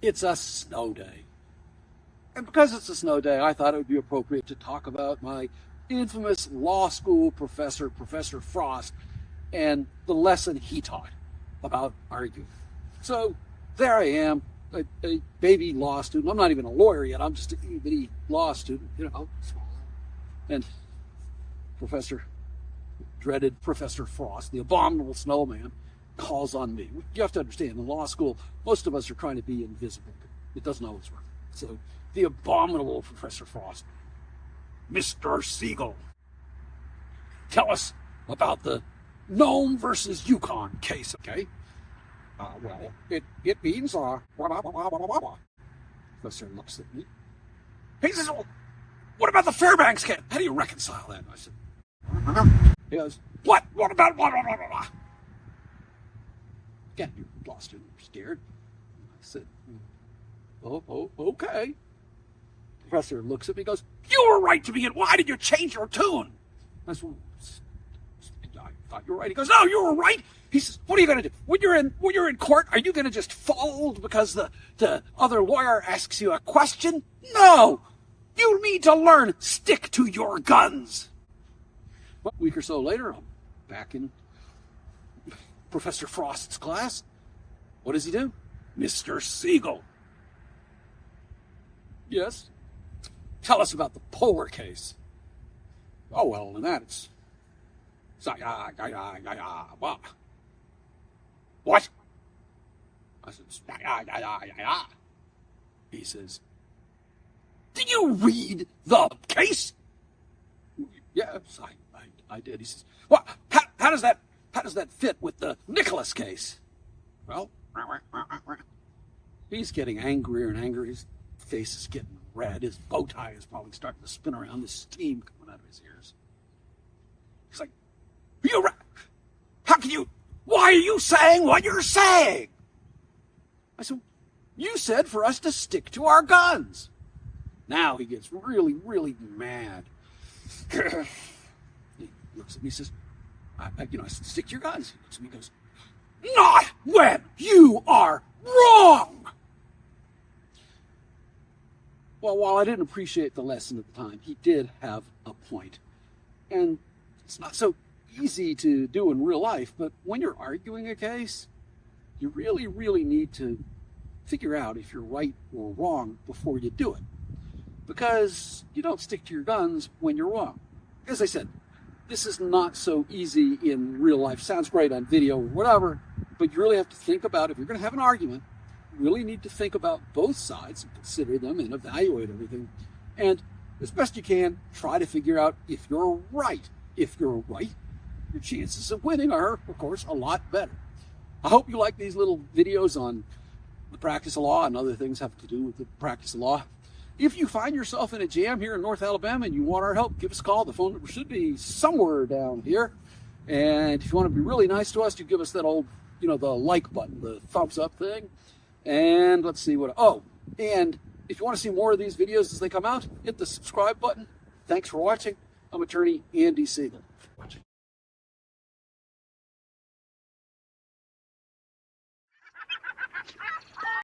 It's a snow day. And because it's a snow day, I thought it would be appropriate to talk about my infamous law school professor, Professor Frost, and the lesson he taught about arguing. So there I am, a baby law student. I'm not even a lawyer yet. I'm just a bitty law student, And dreaded Professor Frost, the abominable snowman, calls on me. You have to understand, in law school, most of us are trying to be invisible. It doesn't always work. So the abominable Professor Frost, Mr. Segal, tell us about the Nome versus Yukon case, okay? Well, it means, Professor looks at me. He says, well, what about the Fairbanks case? How do you reconcile that? I said, he goes, what? What about, Again, you lost it, you're scared. I said, okay. Professor looks at me and goes, you were right to begin. Why did you change your tune? I said, I thought you were right. He goes, no, you were right. He says, what are you going to do? When you're in court, are you going to just fold because the other lawyer asks you a question? No! You need to learn. Stick to your guns. Well, a week or so later, I'm back in Professor Frost's class. What does he do? Mr. Segal. Yes? Tell us about the polar case. Oh, well, in that it's... What? I said, He says, did you read the case? Yes, I did. He says, well, how does that fit with the Nicholas case? Well, he's getting angrier and angrier. His face is getting red. His bow tie is probably starting to spin around. There's steam coming out of his ears. He's like, you're right. How can you? Why are you saying what you're saying? I said, you said for us to stick to our guns. Now he gets really, really mad. He looks at me and says, I said, stick to your guns. He looks at me and goes, not when you are wrong. Well, while I didn't appreciate the lesson at the time, he did have a point. And it's not so easy to do in real life, but when you're arguing a case, you really, really need to figure out if you're right or wrong before you do it. Because you don't stick to your guns when you're wrong. As I said, this is not so easy in real life. Sounds great on video or whatever, but you really have to think about, if you're going to have an argument, you really need to think about both sides and consider them and evaluate everything. And as best you can, try to figure out if you're right. If you're right, your chances of winning are, of course, a lot better. I hope you like these little videos on the practice of law and other things have to do with the practice of law. If you find yourself in a jam here in North Alabama and you want our help, give us a call. The phone number should be somewhere down here. And if you want to be really nice to us, you give us that old, the like button, the thumbs up thing. And let's see and if you want to see more of these videos as they come out, hit the subscribe button. Thanks for watching. I'm attorney Andy Segal.